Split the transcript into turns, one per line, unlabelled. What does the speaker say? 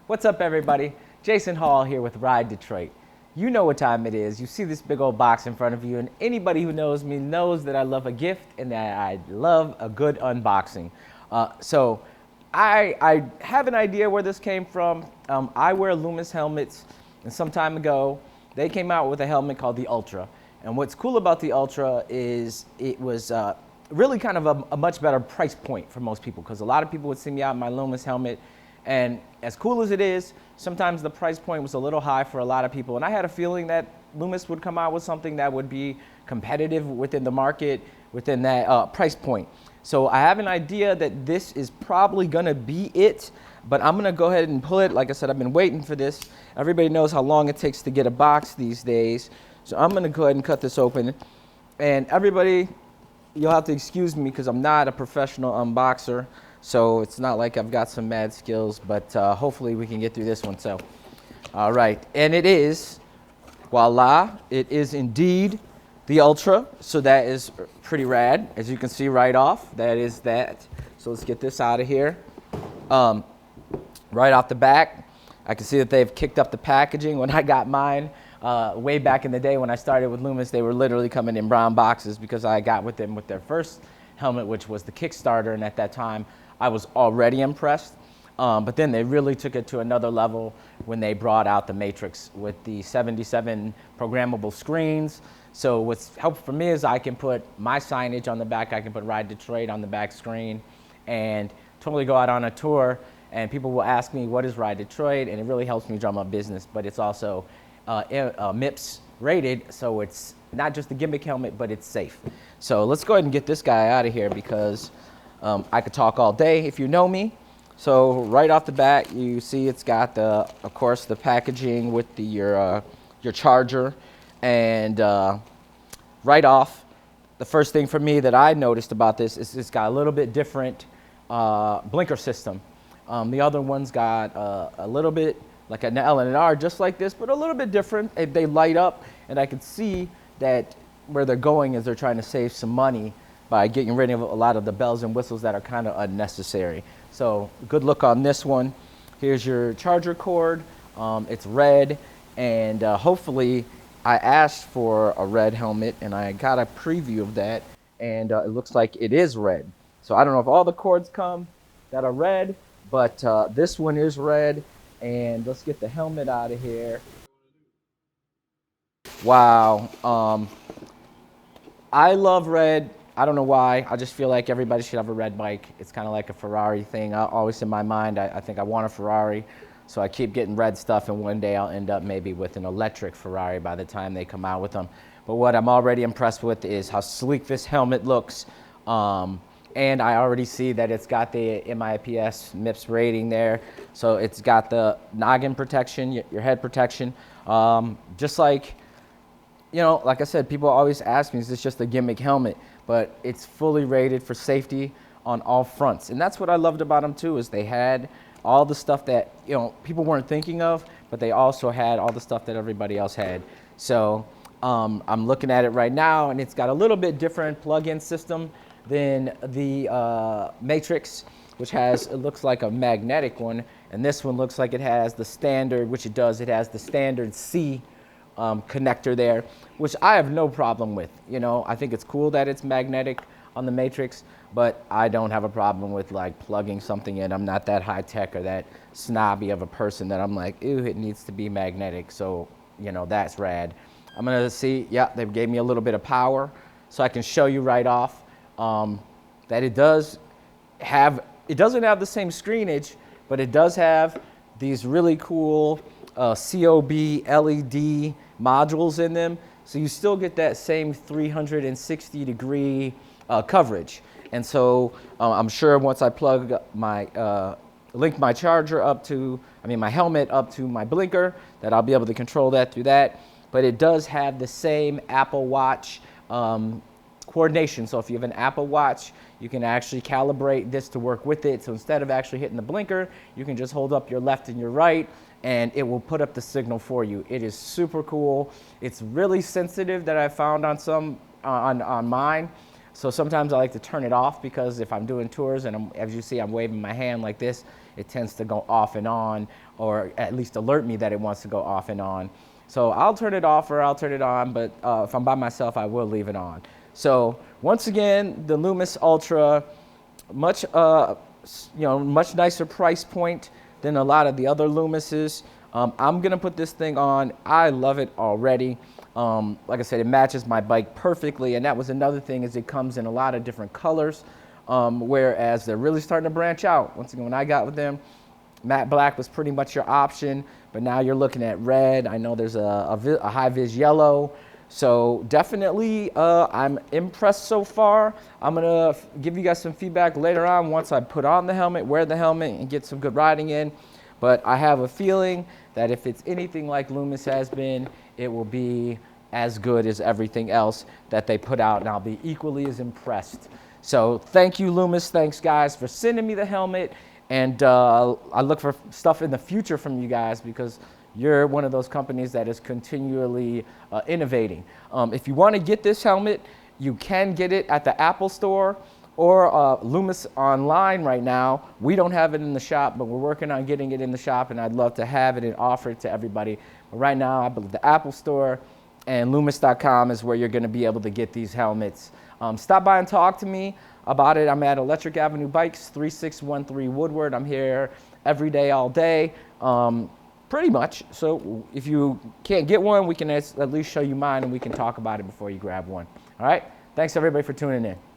What's up, everybody? Jason Hall here with RiDetroit. You know what time it is. You see this big old box in front of you, and anybody who knows me knows that I love a gift and that I love a good unboxing. So I have an idea where this came from. I wear Lumos helmets, and some time ago, they came out with a helmet called the Ultra. And what's cool about the Ultra is it was really kind of a much better price point for most people, because a lot of people would see me out in my Lumos helmet, and as cool as it is, sometimes the price point was a little high for a lot of people. And I had a feeling that Lumos would come out with something that would be competitive within the market, within that price point. So I have an idea that this is probably gonna be it, but I'm gonna go ahead and pull it. Like I said, I've been waiting for this. Everybody knows how long it takes to get a box these days. So I'm gonna go ahead and cut this open. And everybody, you'll have to excuse me because I'm not a professional unboxer. So it's not like I've got some mad skills, but hopefully we can get through this one. So, all right, and it is, voila, it is indeed the Ultra. So that is pretty rad. As you can see right off, that is that. So let's get this out of here. Right off the back, I can see that they've kicked up the packaging. When I got mine, way back in the day when I started with Lumos, they were literally coming in brown boxes because I got with them with their first helmet, which was the Kickstarter, and at that time, I was already impressed, but then they really took it to another level when they brought out the Matrix with the 77 programmable screens. So what's helpful for me is I can put my signage on the back, I can put RiDetroit on the back screen, and totally go out on a tour, and people will ask me, what is RiDetroit? And it really helps me drum up business, but it's also Mips rated, so it's not just a gimmick helmet, but it's safe. So let's go ahead and get this guy out of here because I could talk all day if you know me. So right off the bat, you see it's got the, of course, the packaging with the, your charger, and right off, the first thing for me that I noticed about this is it's got a little bit different blinker system. The other one's got a little bit like an L and an R, just like this, but a little bit different. They light up, and I can see that where they're going is they're trying to save some money by getting rid of a lot of the bells and whistles that are kind of unnecessary. So good look on this one. Here's your charger cord. It's red, and hopefully I asked for a red helmet, and I got a preview of that, and it looks like it is red. So I don't know if all the cords come that are red, but this one is red. And let's get the helmet out of here. Wow. I love red. I don't know why. I just feel like everybody should have a red bike. It's kind of like a Ferrari thing. Always in my mind, I think I want a Ferrari. So I keep getting red stuff, and one day I'll end up maybe with an electric Ferrari by the time they come out with them. But what I'm already impressed with is how sleek this helmet looks. And I already see that it's got the MIPS MIPS rating there. So it's got the noggin protection, your head protection. Just like, you know, like I said, people always ask me, is this just a gimmick helmet? But it's fully rated for safety on all fronts. And that's what I loved about them too, is they had all the stuff that, you know, people weren't thinking of, but they also had all the stuff that everybody else had. So I'm looking at it right now, and it's got a little bit different plug-in system than the Matrix, which has, it looks like a magnetic one, and this one looks like it has the standard, which it does, it has the standard C connector there, which I have no problem with. You know, I think it's cool that it's magnetic on the Matrix, but I don't have a problem with like plugging something in. I'm not that high tech or that snobby of a person that I'm like, ew, it needs to be magnetic. So, you know, that's rad. I'm gonna see, yeah, they gave me a little bit of power, so I can show you right off that it does have, it doesn't have the same screenage, but it does have these really cool COB LED modules in them. So you still get that same 360-degree coverage. And so I'm sure once I plug my, link my charger up to, my helmet up to my blinker, that I'll be able to control that through that. But it does have the same Apple Watch coordination. So if you have an Apple Watch, you can actually calibrate this to work with it. So instead of actually hitting the blinker, you can just hold up your left and your right, and it will put up the signal for you. It is super cool. It's really sensitive, that I found on some on mine. So sometimes I like to turn it off, because if I'm doing tours and as you see, I'm waving my hand like this, it tends to go off and on, or at least alert me that it wants to go off and on. So I'll turn it off or I'll turn it on, but if I'm by myself, I will leave it on. So once again, the Lumos Ultra, much much nicer price point than a lot of the other Lumoses. I'm gonna put this thing on. I love it already. Like I said, it matches my bike perfectly, and that was another thing, is it comes in a lot of different colors, whereas they're really starting to branch out. Once again, when I got with them, matte black was pretty much your option, but now you're looking at red. I know there's a high-vis yellow. So definitely, I'm impressed so far. I'm gonna give you guys some feedback later on once I put on the helmet, wear the helmet, and get some good riding in. But I have a feeling that if it's anything like Lumos has been, it will be as good as everything else that they put out, and I'll be equally as impressed. So thank you, Lumos. Thanks, guys, for sending me the helmet. And I look for stuff in the future from you guys, because you're one of those companies that is continually innovating. If you want to get this helmet, you can get it at the Apple Store or Lumos online right now. We don't have it in the shop, but we're working on getting it in the shop, and I'd love to have it and offer it to everybody. But right now, I believe the Apple Store and Lumos.com is where you're going to be able to get these helmets. Stop by and talk to me about it. I'm at Electric Avenue Bikes, 3613 Woodward. I'm here every day, all day. Pretty much. So if you can't get one, we can at least show you mine, and we can talk about it before you grab one. All right? Thanks, everybody, for tuning in.